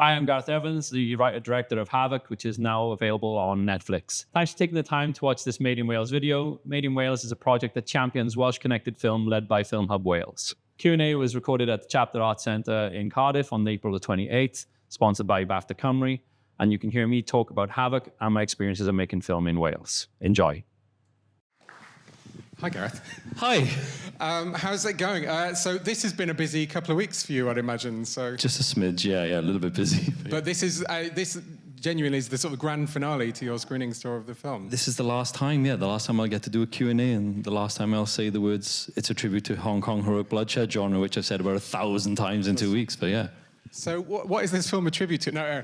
Hi, I'm Gareth Evans, the writer-director of Havoc, which is now available on Netflix. Thanks for taking the time to watch this Made in Wales video. Made in Wales is a project that champions Welsh-connected film led by Film Hub Wales. Q&A was recorded at the Chapter Arts Centre in Cardiff on April the 28th, sponsored by Bafta Cymru, and you can hear me talk about Havoc and my experiences of making film in Wales. Enjoy. Hi, Gareth. Hi. How's it going? So this has been a busy couple of weeks for you, I'd imagine. So Just a smidge, yeah, a little bit busy. But this is this genuinely is the sort of grand finale to your screenings tour of the film. This is the last time, the last time I'll get to do a Q&A, and the last time I'll say the words, it's a tribute to Hong Kong heroic bloodshed genre, which I've said about 1,000 times in 2 weeks, but yeah. So what is this film a tribute to? No,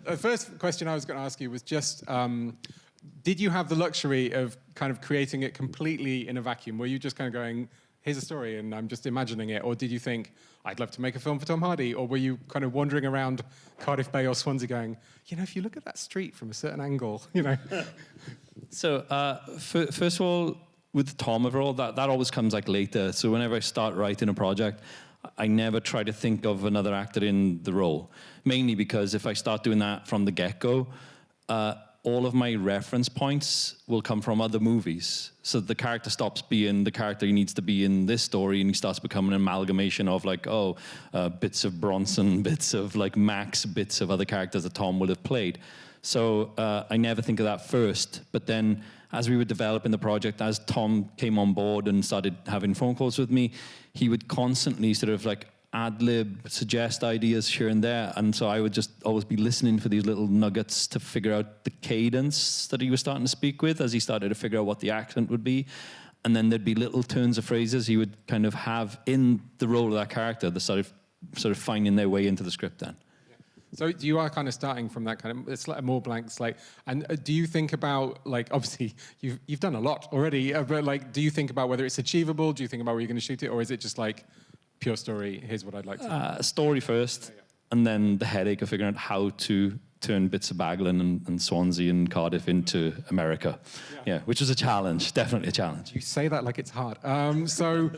the first question I was going to ask you was just, did you have the luxury of kind of creating it completely in a vacuum? Were you just kind of going, here's a story and I'm just imagining it? Or did you think, I'd love to make a film for Tom Hardy? Or were you kind of wandering around Cardiff Bay or Swansea going, if you look at that street from a certain angle, So, first of all, with Tom overall, that always comes like later. So whenever I start writing a project, I never try to think of another actor in the role. Mainly because if I start doing that from the get-go, all of my reference points will come from other movies. So the character stops being the character he needs to be in this story, and he starts becoming an amalgamation of bits of Bronson, bits of like Max, bits of other characters that Tom would have played. So I never think of that first. But then as we were developing the project, as Tom came on board and started having phone calls with me, he would constantly sort of like ad-lib, suggest ideas here and there, and so I would just always be listening for these little nuggets to figure out the cadence that he was starting to speak with as he started to figure out what the accent would be. And then there'd be little turns of phrases he would kind of have in the role of that character that sort of finding their way into the script then. So you are kind of starting from that kind of, it's like a more blank slate. And do you think about, like, obviously you've done a lot already, but like, do you think about whether it's achievable? Do you think about where you're going to shoot it? Or is it just like, pure story, here's what I'd like to do? Story first, and then the headache of figuring out how to turn bits of Baglan and Swansea and Cardiff into America. Yeah, which was a challenge, definitely a challenge. You say that like it's hard. So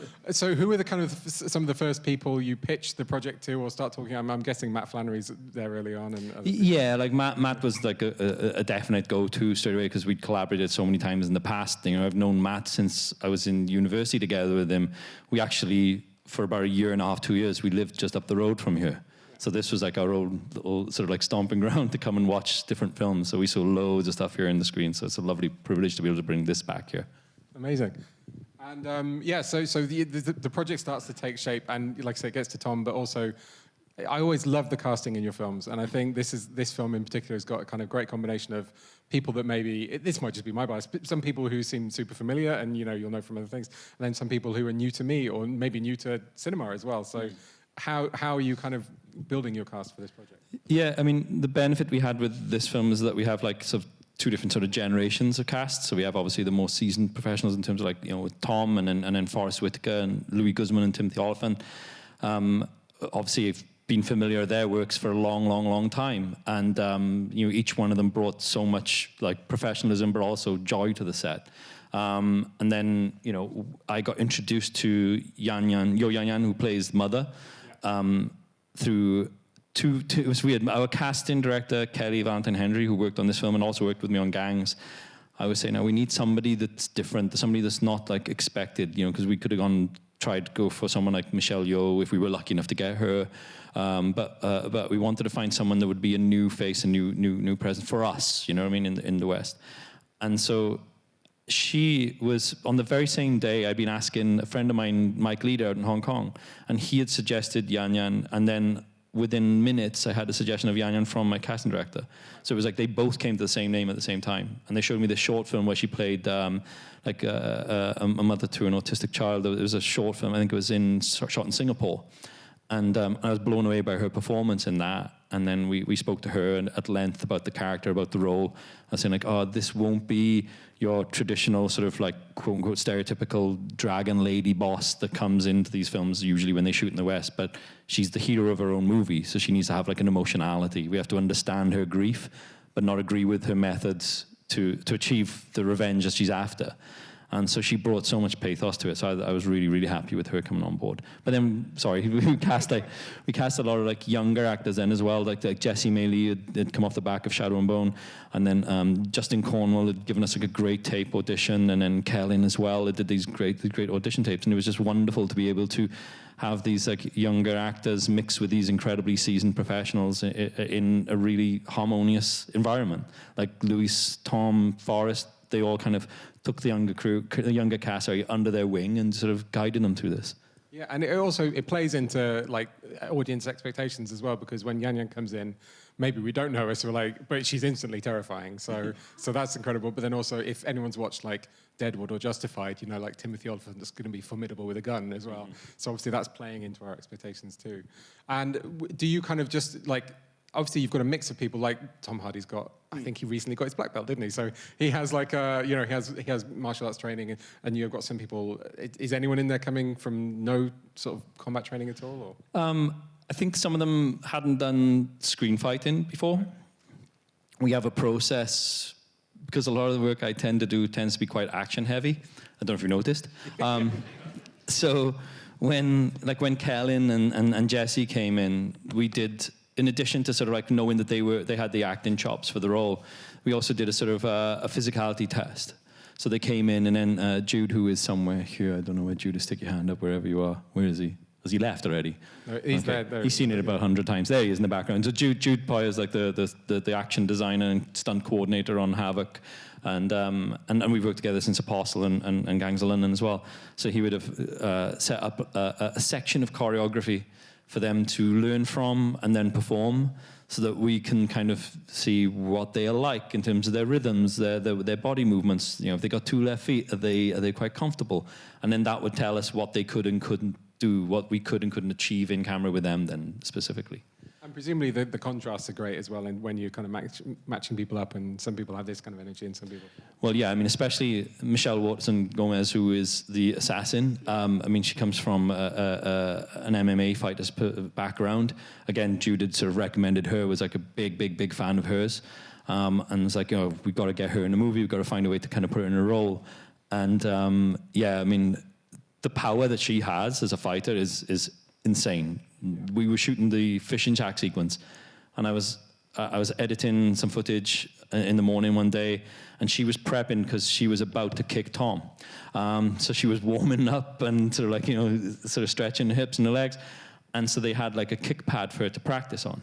who are the kind of some of the first people you pitched the project to or start talking? I'm guessing Matt Flannery's there early on. Yeah, like Matt was like a definite go-to straight away because we'd collaborated so many times in the past. I've known Matt since I was in university together with him. We actually, for about 1.5 years, 2 years, we lived just up the road from here. So this was like our old little sort of like stomping ground to come and watch different films. So we saw loads of stuff here in the screen. So it's a lovely privilege to be able to bring this back here. Amazing. And so the project starts to take shape, and like I say, it gets to Tom, but also I always love the casting in your films, and I think this film in particular has got a kind of great combination of people that maybe, this might just be my bias, but some people who seem super familiar and you'll know from other things, and then some people who are new to me or maybe new to cinema as well. So how are you kind of building your cast for this project? Yeah, I mean, the benefit we had with this film is that we have like sort of two different sort of generations of casts. So we have obviously the more seasoned professionals in terms of like, with Tom and then Forrest Whitaker and Louis Guzman and Timothy Oliphant. Obviously, I've been familiar with their works for a long time. And, each one of them brought so much like professionalism, but also joy to the set. And then, I got introduced to Yo Yan Yan, who plays Mother, through it was weird. Our casting director, Kelly Valentine Henry, who worked on this film and also worked with me on Gangs, I was saying, we need somebody that's different, somebody that's not like expected, because we could have tried to go for someone like Michelle Yeoh if we were lucky enough to get her. But we wanted to find someone that would be a new face, a new presence for us, in the West. And so she was, on the very same day, I'd been asking a friend of mine, Mike Leader out in Hong Kong, and he had suggested Yan Yan, and then within minutes, I had a suggestion of Yan Yan from my casting director. So it was like they both came to the same name at the same time. And they showed me this short film where she played a mother to an autistic child. It was a short film, I think it was shot in Singapore. And I was blown away by her performance in that. And then we spoke to her at length about the character, about the role. I was saying like, this won't be your traditional sort of like quote unquote stereotypical dragon lady boss that comes into these films usually when they shoot in the West, but she's the hero of her own movie. So she needs to have like an emotionality. We have to understand her grief, but not agree with her methods to achieve the revenge that she's after. And so she brought so much pathos to it. So I was really, really happy with her coming on board. But then, sorry, we cast a lot of like younger actors then as well. Like Jessie Maylie had come off the back of Shadow and Bone, and then Justin Cornwell had given us like a great tape audition, and then Kellen as well. They did these great audition tapes, and it was just wonderful to be able to have these like younger actors mixed with these incredibly seasoned professionals in a really harmonious environment. Like Louis, Tom, Forrest, they all kind of took the younger cast under their wing and sort of guided them through this. Yeah, and it plays into like audience expectations as well, because when Yan Yan comes in, maybe we don't know her, so we're like, but she's instantly terrifying. So that's incredible. But then also, if anyone's watched like Deadwood or Justified, you know, like Timothy Olyphant's going to be formidable with a gun as well. So obviously that's playing into our expectations too. And do you kind of just like, obviously you've got a mix of people, like Tom Hardy's got, I think he recently got his black belt, didn't he? So he has like, he has martial arts training, and you've got some people. Is anyone in there coming from no sort of combat training at all? Or? I think some of them hadn't done screen fighting before. We have a process, because a lot of the work I tend to do tends to be quite action heavy. I don't know if you noticed. So when Kellen and Jessie came in, we did, in addition to sort of like knowing that they had the acting chops for the role, we also did a sort of a physicality test. So they came in, and then Jude, who is somewhere here, I don't know where Jude is, stick your hand up wherever you are. Where is he? Has he left already? No, he's there. He's seen it about 100 times. There he is in the background. So Jude Poy is like the action designer and stunt coordinator on Havoc. And we've worked together since Apostle and Gangs of London as well. So he would have set up a section of choreography for them to learn from and then perform, so that we can kind of see what they are like in terms of their rhythms, their body movements. You know, if they got two left feet, are they quite comfortable? And then that would tell us what they could and couldn't do, what we could and couldn't achieve in camera with them then specifically. And presumably the contrasts are great as well, and when you're kind of matching people up, and some people have this kind of energy and some people... Well, yeah, I mean, especially Michelle Watson Gomez, who is the assassin. I mean, she comes from an MMA fighter's background. Again, Jude had sort of recommended her, was like a big fan of hers. And it's like, you know, we've got to get her in a movie, we've got to find a way to kind of put her in a role. And yeah, I mean, the power that she has as a fighter is insane. We were shooting the fishing shack sequence, and I was editing some footage in the morning one day, and she was prepping because she was about to kick Tom. So she was warming up and sort of like, you know, sort of stretching the hips and the legs. And so they had like a kick pad for her to practice on.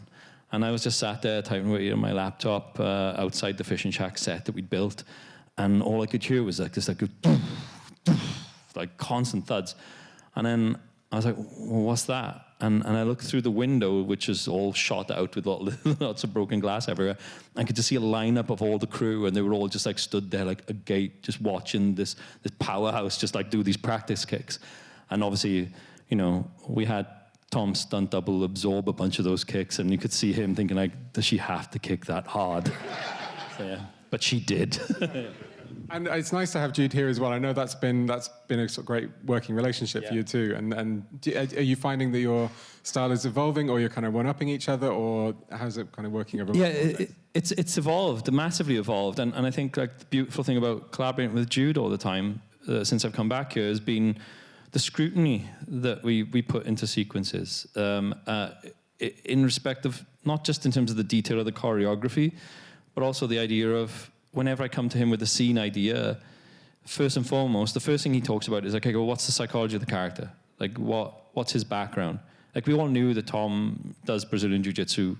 And I was just sat there typing away on my laptop outside the fishing shack set that we'd built. And all I could hear was like this, like constant thuds. And then I was like, well, what's that? And I looked through the window, which is all shot out with lots of broken glass everywhere. I could just see a lineup of all the crew, and they were all just like stood there like a gate, just watching this powerhouse just like do these practice kicks. And obviously, you know, we had Tom's stunt double absorb a bunch of those kicks, and you could see him thinking like, does she have to kick that hard? So, yeah. But she did. And it's nice to have Jude here as well. I know that's been a sort of great working relationship for you too. And are you finding that your style is evolving, or you're kind of one-upping each other, or how's it kind of working over? Yeah, it's evolved, massively evolved. And I think like the beautiful thing about collaborating with Jude all the time since I've come back here has been the scrutiny that we put into sequences in respect of not just in terms of the detail of the choreography, but also the idea of, whenever I come to him with a scene idea, first and foremost, the first thing he talks about is like, okay, well, what's the psychology of the character? Like, what's his background? Like, we all knew that Tom does Brazilian Jiu-Jitsu,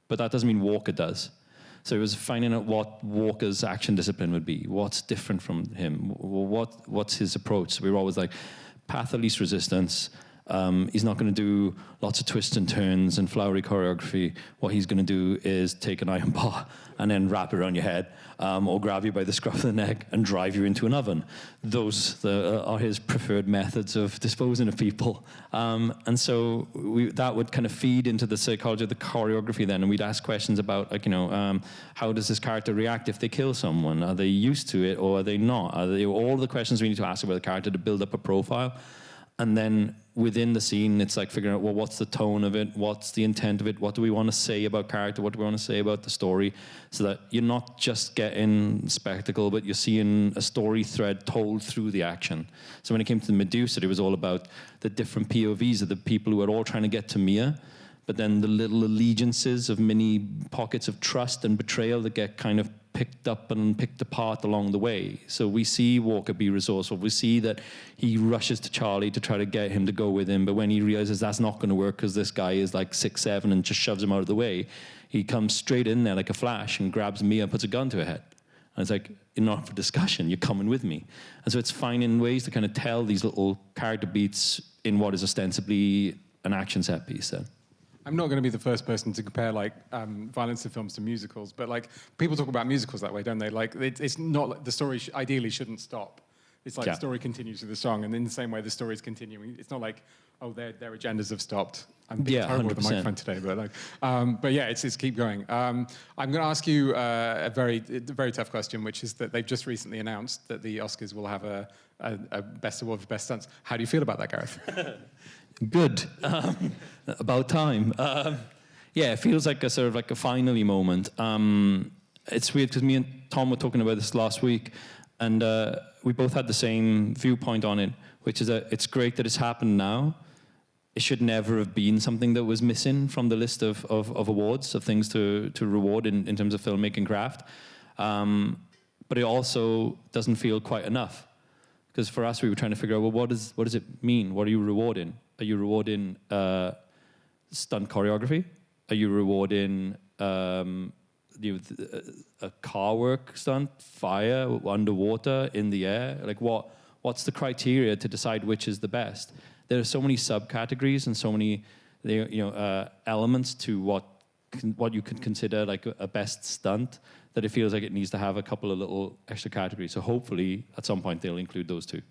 but that doesn't mean Walker does. So it was finding out what Walker's action discipline would be. What's different from him? What's his approach? So we were always like, path of least resistance. He's not going to do lots of twists and turns and flowery choreography. What he's going to do is take an iron bar and then wrap it around your head, or grab you by the scruff of the neck and drive you into an oven. Those are his preferred methods of disposing of people. And so that would kind of feed into the psychology of the choreography then, and we'd ask questions about, like, you know, how does this character react if they kill someone? Are they used to it, or are they not? Are they all the questions we need to ask about the character to build up a profile? And then within the scene, it's like figuring out, well, what's the tone of it? What's the intent of it? What do we want to say about character? What do we want to say about the story? So that you're not just getting spectacle, but you're seeing a story thread told through the action. So when it came to the Medusa, it was all about the different POVs of the people who are all trying to get to Mia, but then the little allegiances of mini pockets of trust and betrayal that get kind of picked up and picked apart along the way. So we see Walker be resourceful. We see that he rushes to Charlie to try to get him to go with him, but when he realizes that's not going to work because this guy is like 6'7" and just shoves him out of the way, he comes straight in there like a flash and grabs Mia and puts a gun to her head. And it's like, you're not for discussion, you're coming with me. And so it's finding ways to kind of tell these little character beats in what is ostensibly an action set piece then. I'm not going to be the first person to compare like violence in films to musicals, but like people talk about musicals that way, don't they? Like it's not like the story ideally shouldn't stop. It's like the story continues with the song, and in the same way the story is continuing. It's not like, oh, their agendas have stopped. I'm terrible with the microphone today, but yeah, it's keep going. I'm going to ask you a very tough question, which is that they've just recently announced that the Oscars will have a best award for best stunts. How do you feel about that, Gareth? Good. About time. Yeah, it feels like a sort of like a finally moment. It's weird because me and Tom were talking about this last week, and we both had the same viewpoint on it, which is that it's great that it's happened now. It should never have been something that was missing from the list of awards, of things to reward in terms of filmmaking craft. But it also doesn't feel quite enough. Because for us, we were trying to figure out, well, what does it mean? What are you rewarding? Are you rewarding stunt choreography? Are you rewarding a car work stunt, fire, underwater, in the air? Like what's the criteria to decide which is the best? There are so many subcategories and so many elements to what you could consider like a best stunt that it feels like it needs to have a couple of little extra categories. So hopefully at some point they'll include those too.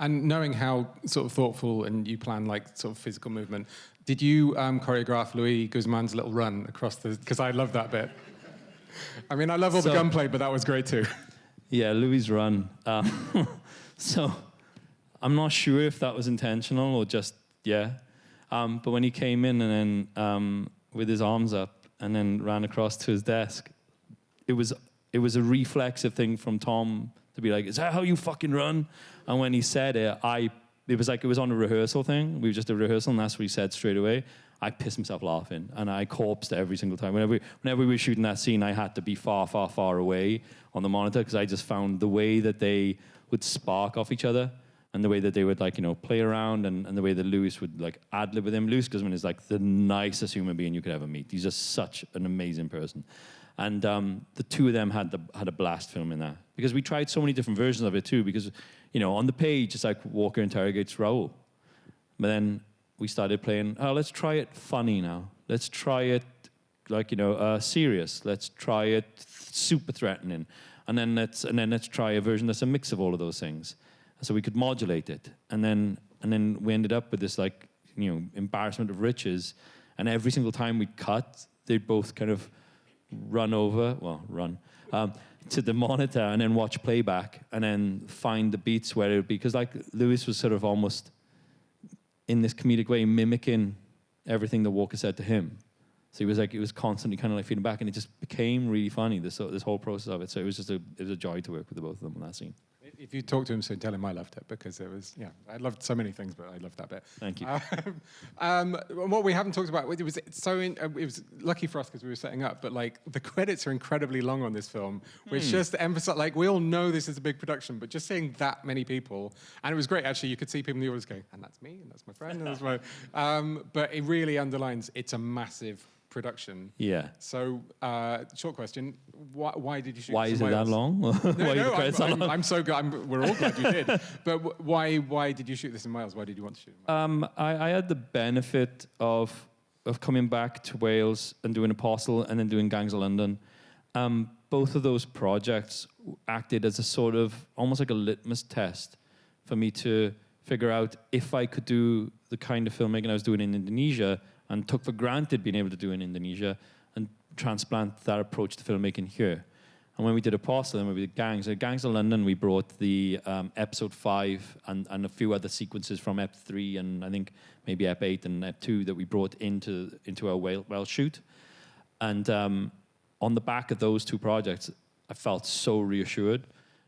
And knowing how sort of thoughtful and you plan like sort of physical movement, did you choreograph Louis Guzman's little run across the? Because I love that bit. I mean, I love all the gunplay, but that was great too. Yeah, Louis' run. So I'm not sure if that was intentional or just but when he came in and then with his arms up and then ran across to his desk, it was a reflexive thing from Tom to be like, is that how you fucking run? And when he said it, it was on a rehearsal thing. We were just a rehearsal, and that's what he said straight away. I pissed myself laughing, and I corpsed every single time. Whenever we were shooting that scene, I had to be far, far, far away on the monitor because I just found the way that they would spark off each other and the way that they would play around and the way that Louis would ad-lib with him. Louis Guzman is like the nicest human being you could ever meet. He's just such an amazing person. And the two of them had a blast filming that because we tried so many different versions of it too. Because on the page it's like Walker interrogates Raoul, but then we started playing. Oh, let's try it funny now. Let's try it serious. Let's try it super threatening, and then let's try a version that's a mix of all of those things, so we could modulate it. And then we ended up with this embarrassment of riches, and every single time we'd cut, they'd both kind of run to the monitor and then watch playback and then find the beats where it would be. Because Louis was sort of almost in this comedic way mimicking everything that Walker said to him. So he was constantly kind of feeding back, and it just became really funny, this whole process of it. So it was a joy to work with the both of them on that scene. If you talk to him soon, tell him I loved it, because it was, I loved so many things, but I loved that bit. Thank you. What we haven't talked about, it was lucky for us because we were setting up, but the credits are incredibly long on this film, which just emphasize, we all know this is a big production, but just seeing that many people, and it was great actually, you could see people in the audience going, and that's me, and that's my friend, and that's my, but it really underlines it's a massive production. Yeah. So, short question: why did you shoot? Why is it that long? I'm so good. We're all glad you did. But why did you shoot this in Wales? Why did you want to shoot it in Wales? I had the benefit of coming back to Wales and doing Apostle and then doing Gangs of London. Both of those projects acted as a sort of almost like a litmus test for me to figure out if I could do the kind of filmmaking I was doing in Indonesia and took for granted being able to do in Indonesia and transplant that approach to filmmaking here. And when we did Apostle and when we did Gangs, Gangs of London, we brought the episode 5 and a few other sequences from Ep 3 and I think maybe Ep 8 and Ep 2 that we brought into our Welsh shoot. And on the back of those 2 projects, I felt so reassured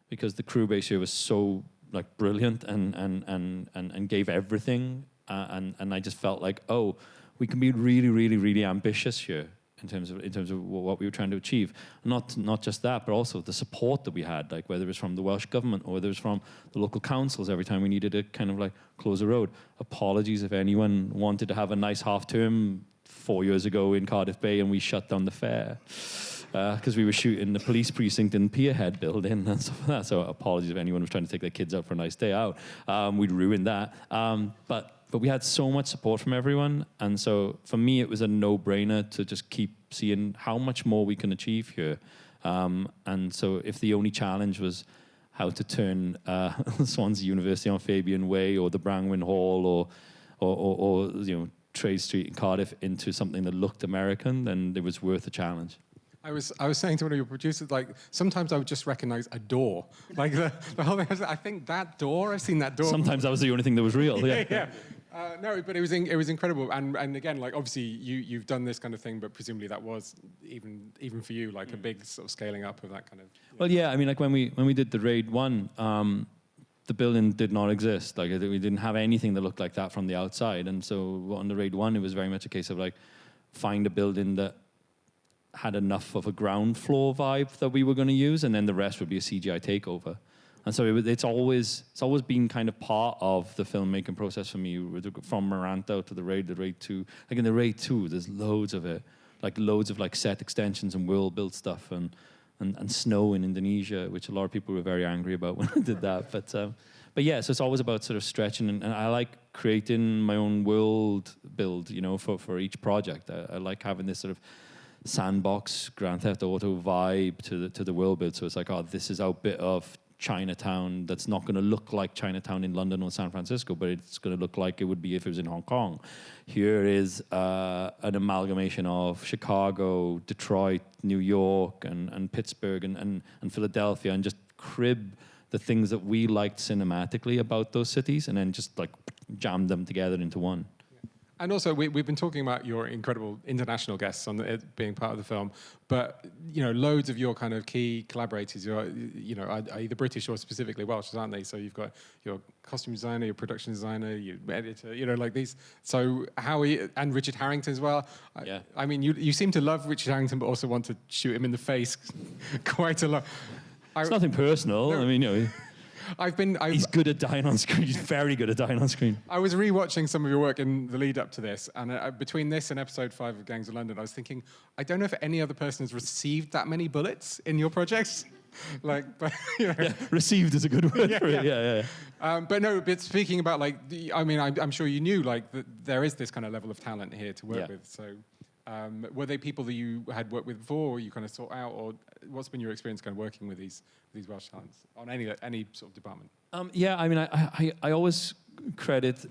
because the crew base here was so like brilliant and gave everything. And I just felt like, oh, we can be really, really, really ambitious here in terms of what we were trying to achieve. Not just that, but also the support that we had, like whether it was from the Welsh government or whether it was from the local councils every time we needed to kind of like close a road. Apologies if anyone wanted to have a nice half term 4 years ago in Cardiff Bay and we shut down the fair because we were shooting the police precinct in Pierhead building and stuff like that. So apologies if anyone was trying to take their kids out for a nice day out. We'd ruined that. But we had so much support from everyone. And so for me, it was a no-brainer to just keep seeing how much more we can achieve here. And so if the only challenge was how to turn Swansea University on Fabian Way or the Brangwyn Hall or you know, Trade Street in Cardiff into something that looked American, then it was worth a challenge. I was saying to one of your producers, like, sometimes I would just recognize a door. Like, the whole thing, I think that door, I've seen that door. Sometimes that was the only thing that was real. Yeah. No, but it was incredible. And again, like, obviously, you've done this kind of thing, but presumably that was, even for you, like a big sort of scaling up of that kind of... Well, yeah, I mean, like, when we did the Raid 1, the building did not exist. Like, we didn't have anything that looked like that from the outside. And so on the Raid 1, it was very much a case of, like, find a building that had enough of a ground floor vibe that we were going to use, and then the rest would be a CGI takeover. And so it's always been kind of part of the filmmaking process for me, from Maranto to the Raid 2. Like in the Raid 2, there's loads of it, like loads of like set extensions and world build stuff and snow in Indonesia, which a lot of people were very angry about when I did that. But yeah, so it's always about sort of stretching, and I like creating my own world build, you know, for each project. I like having this sort of sandbox Grand Theft Auto vibe to the world build. So it's like, oh, this is our bit of Chinatown that's not going to look like Chinatown in London or San Francisco, but it's going to look like it would be if it was in Hong Kong. Here is an amalgamation of Chicago, Detroit, New York, and Pittsburgh and Philadelphia, and just crib the things that we liked cinematically about those cities, and then just like jam them together into one. And also, we've been talking about your incredible international guests on being part of the film, but you know, loads of your kind of key collaborators, are either British or specifically Welsh, aren't they? So you've got your costume designer, your production designer, your editor, you know, like these. So and Richard Harrington as well. Yeah. I mean, you seem to love Richard Harrington, but also want to shoot him in the face quite a lot. It's nothing personal. No. I mean, you know. He's good at dying on screen. He's very good at dying on screen. I was rewatching some of your work in the lead up to this, and between this and episode 5 of Gangs of London, I was thinking, I don't know if any other person has received that many bullets in your projects. Like, but, you know. Yeah, received is a good word for it. Yeah. But no, but speaking about like, I'm sure you knew like that there is this kind of level of talent here to work with. So, were they people that you had worked with before, or you kind of sought out, or what's been your experience kind of working with these Welsh talents on any sort of department? Yeah, I mean, I always credit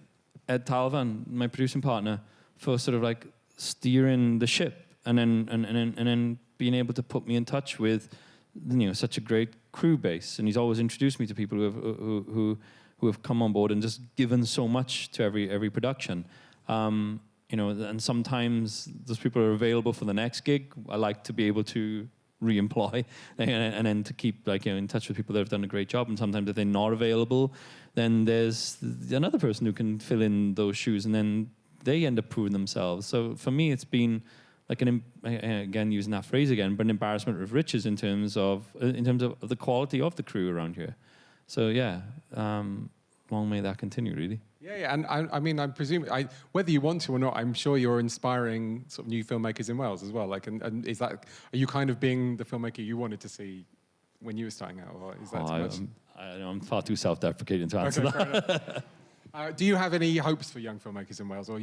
Ed Talvan, my producing partner, for sort of like steering the ship, and then being able to put me in touch with, you know, such a great crew base. And he's always introduced me to people who have come on board and just given so much to every production. You know, and sometimes those people are available for the next gig. I like to be able to re-employ and then to keep like, you know, in touch with people that have done a great job. And sometimes if they're not available, then there's another person who can fill in those shoes, and then they end up proving themselves. So for me, it's been like again using that phrase again, but an embarrassment of riches in terms of the quality of the crew around here. So yeah, long may that continue, really. Yeah, and I mean, I'm presuming, whether you want to or not, I'm sure you're inspiring sort of new filmmakers in Wales as well. Like, and is that, are you kind of being the filmmaker you wanted to see when you were starting out, or is that too much? I'm far too self-deprecating to answer that. Do you have any hopes for young filmmakers in Wales, or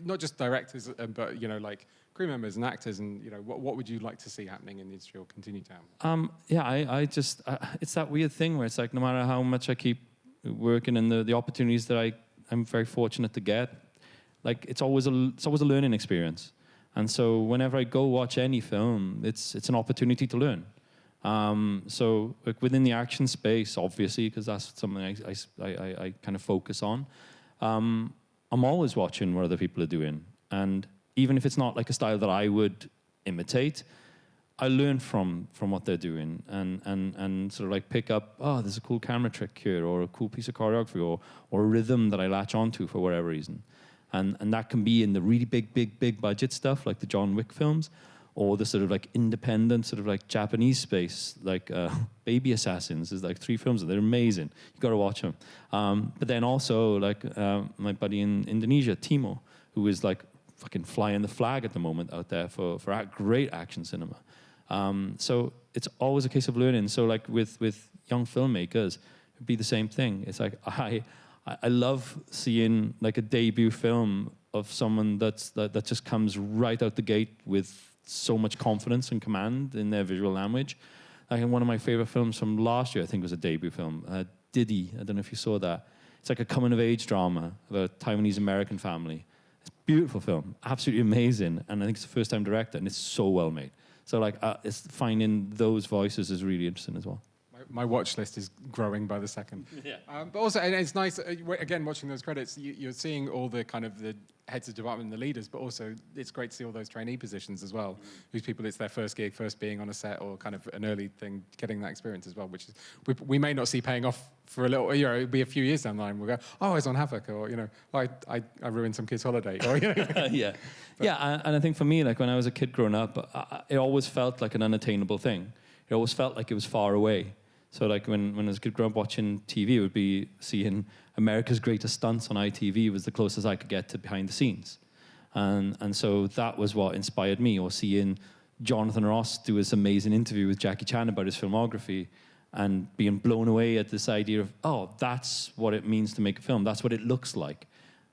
not just directors, but you know, like crew members and actors, and you know, what would you like to see happening in the industry or continue to happen? Yeah, I just it's that weird thing where it's like no matter how much I keep working and the opportunities that I'm very fortunate to get, like it's always a learning experience. And so whenever I go watch any film, it's an opportunity to learn. So like within the action space, obviously, because that's something I kind of focus on, I'm always watching what other people are doing. And even if it's not like a style that I would imitate, I learn from what they're doing and sort of like pick up, oh, there's a cool camera trick here, or a cool piece of choreography, or a rhythm that I latch onto for whatever reason. And that can be in the really big budget stuff like the John Wick films, or the sort of like independent sort of like Japanese space, like Baby Assassins. There's like 3 films, and they're amazing. You got to watch them. But then also like my buddy in Indonesia, Timo, who is like fucking flying the flag at the moment out there for great action cinema. So it's always a case of learning. So like with young filmmakers, it'd be the same thing. It's like I love seeing like a debut film of someone that just comes right out the gate with so much confidence and command in their visual language. Like one of my favorite films from last year, I think, was a debut film, Diddy. I don't know if you saw that. It's like a coming-of-age drama of a Taiwanese-American family. It's a beautiful film, absolutely amazing, and I think it's a first-time director, and it's so well made. So like, it's finding those voices is really interesting as well. My watch list is growing by the second. Yeah. But also, and it's nice, again, watching those credits, you're seeing all the kind of the heads of department and the leaders, but also it's great to see all those trainee positions as well. Whose people, it's their first gig, first being on a set, or kind of an early thing, getting that experience as well, which is, we may not see paying off for a little, you know, it'll be a few years down the line. We'll go, oh, I was on Havoc, or, you know, I ruined some kid's holiday, or, you know. Yeah. Yeah, and I think for me, like when I was a kid growing up, it always felt like an unattainable thing. It always felt like it was far away. So like when I was a kid growing up watching TV, it would be seeing America's Greatest Stunts on ITV was the closest I could get to behind the scenes. And so that was what inspired me, or seeing Jonathan Ross do this amazing interview with Jackie Chan about his filmography and being blown away at this idea of, oh, that's what it means to make a film. That's what it looks like.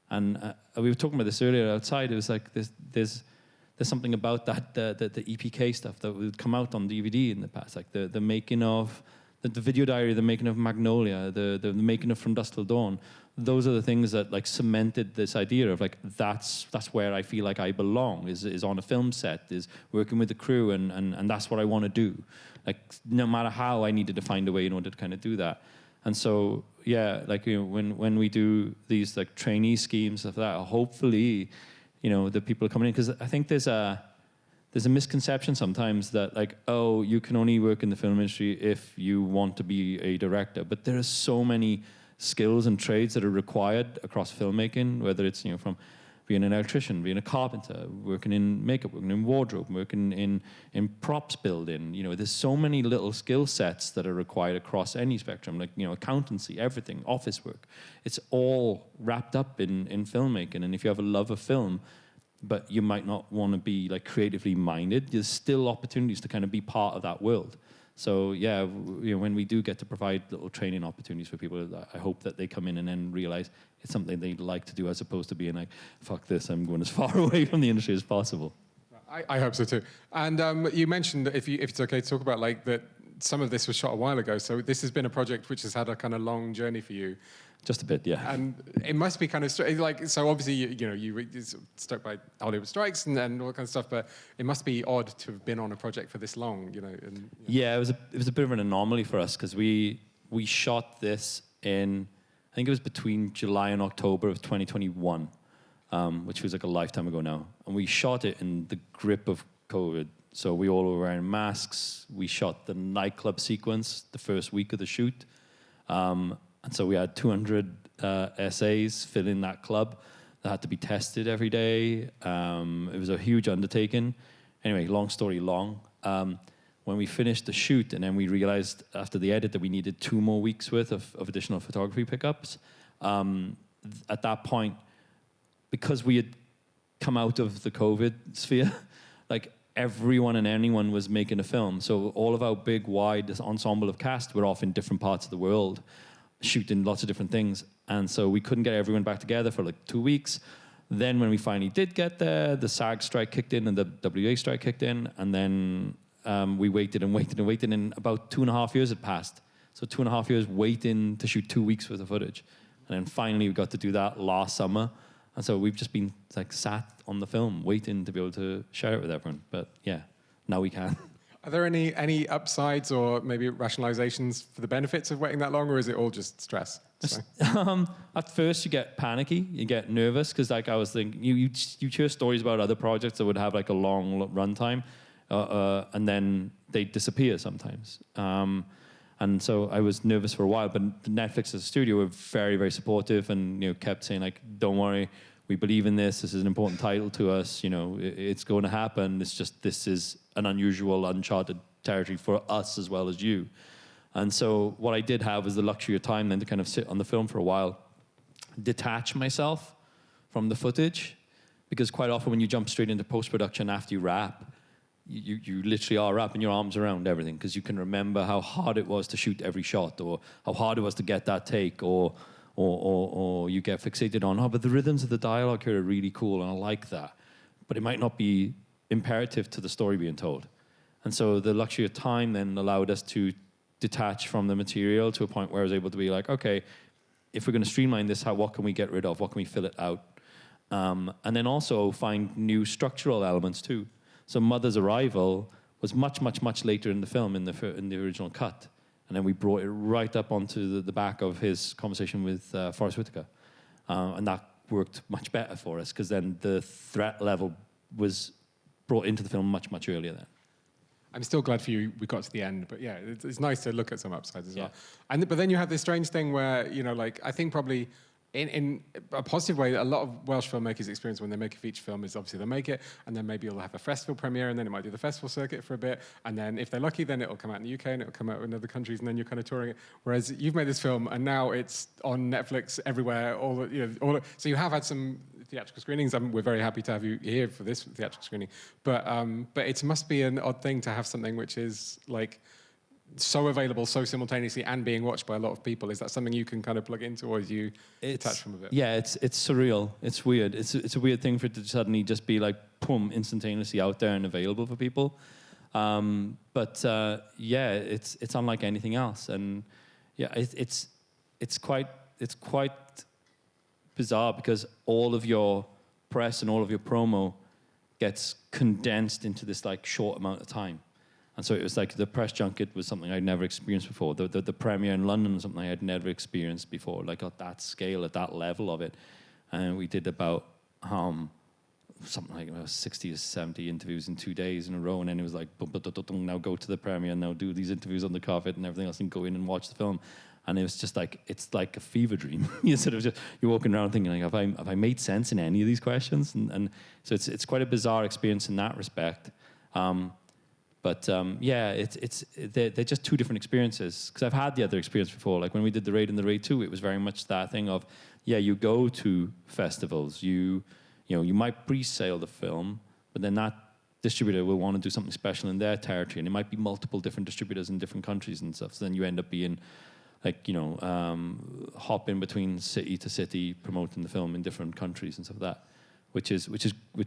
And we were talking about this earlier outside. It was like there's something about that, the EPK stuff that would come out on DVD in the past, like the making of the video diary, the making of Magnolia, the making of From Dusk Till Dawn. Those are the things that like cemented this idea of like that's where I feel like I belong, is on a film set, is working with the crew, and that's what I want to do. Like no matter how, I needed to find a way in order to kind of do that. And so yeah, like, you know, when we do these like trainee schemes of that, hopefully, you know, the people are coming in, because I think there's a misconception sometimes that like, oh, you can only work in the film industry if you want to be a director. But there are so many skills and trades that are required across filmmaking, whether it's, you know, from being an electrician, being a carpenter, working in makeup, working in wardrobe, working in props building. You know, there's so many little skill sets that are required across any spectrum, like, you know, accountancy, everything, office work. It's all wrapped up in filmmaking. And if you have a love of film, but you might not want to be like creatively minded, there's still opportunities to kind of be part of that world. So yeah, you know, when we do get to provide little training opportunities for people, I hope that they come in and then realize it's something they'd like to do, as opposed to being like, fuck this, I'm going as far away from the industry as possible. I hope so too. And you mentioned, if it's okay to talk about, like, that some of this was shot a while ago, so this has been a project which has had a kind of long journey for you. Just a bit, yeah. And it must be kind of like, so obviously you were stuck by Hollywood strikes and all that kind of stuff, but it must be odd to have been on a project for this long, you know. And, you know. Yeah, it was a bit of an anomaly for us, because we shot this in, I think it was between July and October of 2021, which was like a lifetime ago now, and we shot it in the grip of COVID. So we all were wearing masks. We shot the nightclub sequence the first week of the shoot. And so we had 200 essays filling that club that had to be tested every day. It was a huge undertaking. Anyway, long story long. When we finished the shoot, and then we realized after the edit that we needed 2 more weeks worth of additional photography pickups. At that point, because we had come out of the COVID sphere, like everyone and anyone was making a film. So all of our big, wide ensemble of cast were off in different parts of the world, shooting lots of different things. And so we couldn't get everyone back together for like 2 weeks. Then when we finally did get there, the SAG strike kicked in and the WA strike kicked in. And then we waited and waited and waited, and about 2.5 years had passed. So 2.5 years waiting to shoot 2 weeks worth of footage. And then finally we got to do that last summer. And so we've just been like sat on the film waiting to be able to share it with everyone. But yeah, now we can. Are there any upsides or maybe rationalizations for the benefits of waiting that long, or is it all just stress? So. At first, you get panicky, you get nervous, because like I was thinking, you hear stories about other projects that would have like a long runtime, and then they disappear sometimes. And so I was nervous for a while, but Netflix as a studio were very, very supportive, and kept saying like, "Don't worry, we believe in this. This is an important title to us. It's going to happen. It's just this is an unusual, uncharted territory for us as well as you." And so what I did have was the luxury of time then to kind of sit on the film for a while, detach myself from the footage, because quite often when you jump straight into post-production after you wrap, you literally are wrapping your arms around everything, because you can remember how hard it was to shoot every shot, or how hard it was to get that take, or you get fixated on, but the rhythms of the dialogue here are really cool and I like that. But it might not be imperative to the story being told. And so the luxury of time then allowed us to detach from the material to a point where I was able to be like, okay, if we're going to streamline this, what can we get rid of? What can we fill it out? And then also find new structural elements too. So Mother's arrival was much, much, much later in the film, in the original cut. And then we brought it right up onto the back of his conversation with Forrest Whitaker. And that worked much better for us, because then the threat level was brought into the film much, much earlier then. I'm still glad for you we got to the end, but yeah, it's nice to look at some upsides as well. But then you have this strange thing where, I think probably in a positive way, a lot of Welsh filmmakers experience when they make a feature film is obviously they'll make it, and then maybe you'll have a festival premiere, and then it might do the festival circuit for a bit, and then if they're lucky, then it'll come out in the UK, and it'll come out in other countries, and then you're kind of touring it. Whereas you've made this film, and now it's on Netflix everywhere. So you have had some theatrical screenings. We're very happy to have you here for this theatrical screening. But it must be an odd thing to have something which is like so available so simultaneously and being watched by a lot of people. Is that something you can kind of plug into, or do you detach from a bit? Yeah, it's surreal. It's weird. It's a weird thing for it to suddenly just be like, boom, instantaneously out there and available for people. But it's unlike anything else. And yeah, it's quite bizarre, because all of your press and all of your promo gets condensed into this like short amount of time. And so it was like the press junket was something I'd never experienced before. The premiere in London was something I had never experienced before, like at that scale, at that level of it. And we did about something like 60 or 70 interviews in 2 days in a row. And then it was like, now go to the premiere and now do these interviews on the carpet and everything else and go in and watch the film. And it was just like, it's like a fever dream. You're walking around thinking, like, have I made sense in any of these questions? And so it's quite a bizarre experience in that respect. They're just two different experiences. Because I've had the other experience before. Like when we did The Raid and The Raid 2, it was very much that thing of, you go to festivals, you might pre-sale the film, but then that distributor will want to do something special in their territory, and it might be multiple different distributors in different countries and stuff. So then you end up being like, hopping between city to city, promoting the film in different countries and stuff like that, which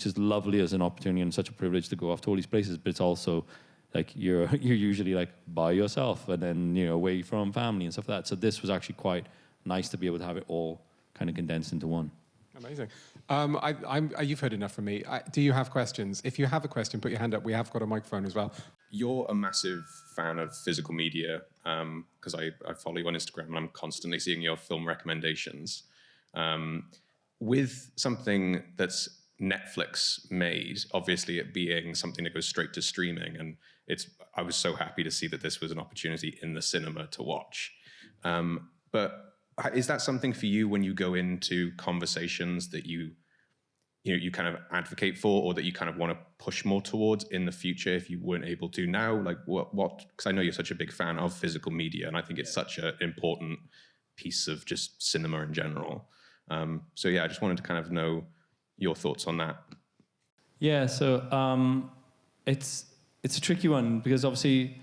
is lovely as an opportunity and such a privilege to go off to all these places. But it's also like you're usually like by yourself, and then away from family and stuff like that. So this was actually quite nice to be able to have it all kind of condensed into one. Amazing. You've heard enough from me. Do you have questions? If you have a question, put your hand up. We have got a microphone as well. You're a massive fan of physical media, because I follow you on Instagram and I'm constantly seeing your film recommendations. With something that's Netflix made, obviously it being something that goes straight to streaming, and I was so happy to see that this was an opportunity in the cinema to watch. But is that something for you when you go into conversations that you kind of advocate for, or that you kind of want to push more towards in the future if you weren't able to now? Like what? Because I know you're such a big fan of physical media, and I think it's such an important piece of just cinema in general. I just wanted to kind of know your thoughts on that. Yeah, so it's a tricky one, because obviously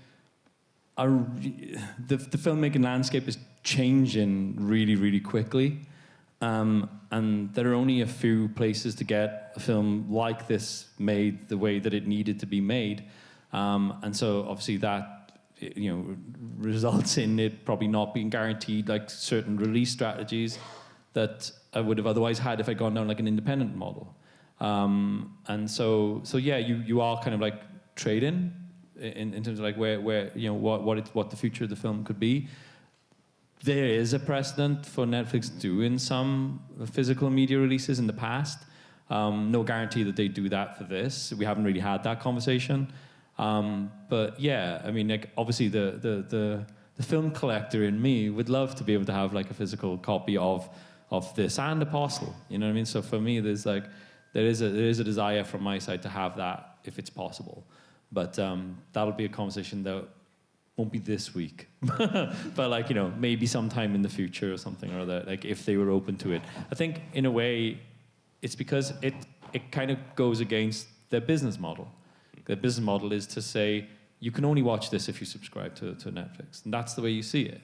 the filmmaking landscape is changing really, really quickly. And there are only a few places to get a film like this made the way that it needed to be made. And so obviously that, results in it probably not being guaranteed like certain release strategies that I would have otherwise had if I'd gone down like an independent model. You are kind of like trading in terms of like where you know what the future of the film could be. There is a precedent for Netflix doing some physical media releases in the past. No guarantee that they do that for this. We haven't really had that conversation. But yeah, I mean, like obviously the film collector in me would love to be able to have like a physical copy of this and Apostle. You know what I mean? So for me, there is a desire from my side to have that if it's possible. But that'll be a conversation that won't be this week, but like, you know, maybe sometime in the future or something or other, like if they were open to it. I think in a way it's because it kind of goes against their business model. Their business model is to say, you can only watch this if you subscribe to Netflix. And that's the way you see it,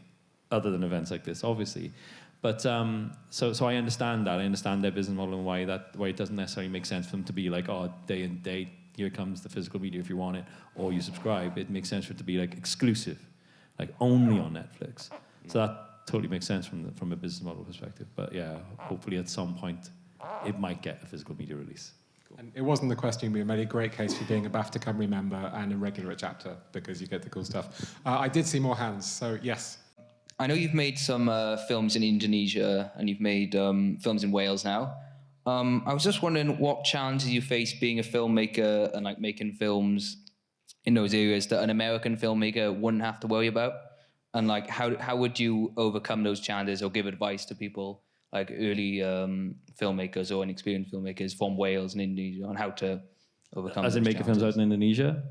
other than events like this, obviously. But so I understand that. I understand their business model and why it doesn't necessarily make sense for them to be like, oh, day and date, here comes the physical media if you want it, or you subscribe. It makes sense for it to be like exclusive, like only on Netflix. So that totally makes sense from a business model perspective. But yeah, hopefully at some point it might get a physical media release. And it wasn't the question, but you made a great case for being a Bafta Cymru member and a regular at Chapter because you get the cool stuff. I did see more hands, so yes. I know you've made some films in Indonesia and you've made films in Wales now. I was just wondering what challenges you face being a filmmaker and like making films in those areas that an American filmmaker wouldn't have to worry about, and like how would you overcome those challenges or give advice to people like early filmmakers or inexperienced filmmakers from Wales and Indonesia on how to overcome? As in making films out in Indonesia.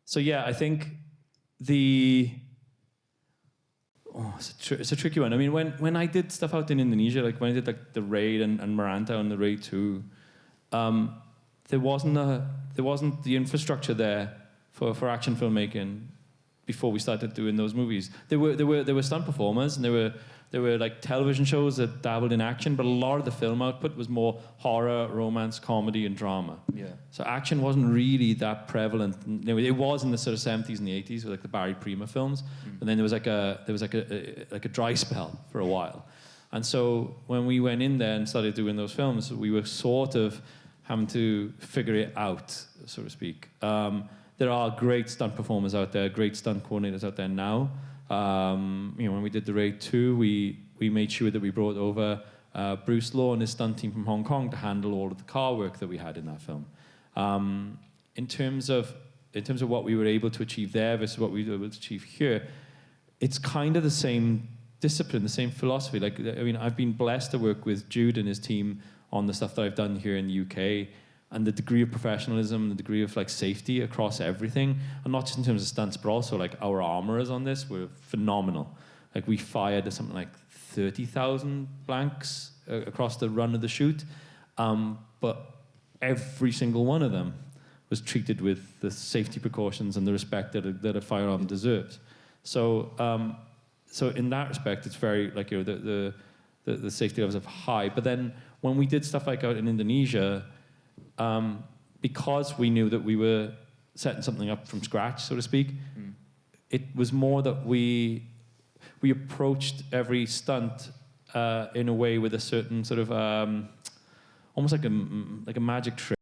So yeah, I think it's a tricky one. I mean, when I did stuff out in Indonesia, like when I did like the Raid and Maranta and the Raid 2, there wasn't the infrastructure there for action filmmaking before we started doing those movies. There were stunt performers and there were like television shows that dabbled in action, but a lot of the film output was more horror, romance, comedy, and drama. Yeah. So action wasn't really that prevalent. It was in the sort of 70s and the 80s with like the Barry Prima films, and then there was like a dry spell for a while. And so when we went in there and started doing those films, we were sort of having to figure it out, so to speak. There are great stunt performers out there, great stunt coordinators out there now. When we did the Raid 2, we made sure that we brought over Bruce Law and his stunt team from Hong Kong to handle all of the car work that we had in that film. In terms of what we were able to achieve there versus what we were able to achieve here, it's kind of the same discipline, the same philosophy. Like, I mean, I've been blessed to work with Jude and his team on the stuff that I've done here in the UK. And the degree of professionalism, the degree of like safety across everything, and not just in terms of stunts, but also like our armorers on this were phenomenal. Like we fired something like 30,000 blanks across the run of the shoot, but every single one of them was treated with the safety precautions and the respect that a firearm deserves. So in that respect, it's very like, you know, the safety levels are high. But then when we did stuff like out in Indonesia, because we knew that we were setting something up from scratch, so to speak, it was more that we approached every stunt in a way with a certain sort of almost like a magic trick.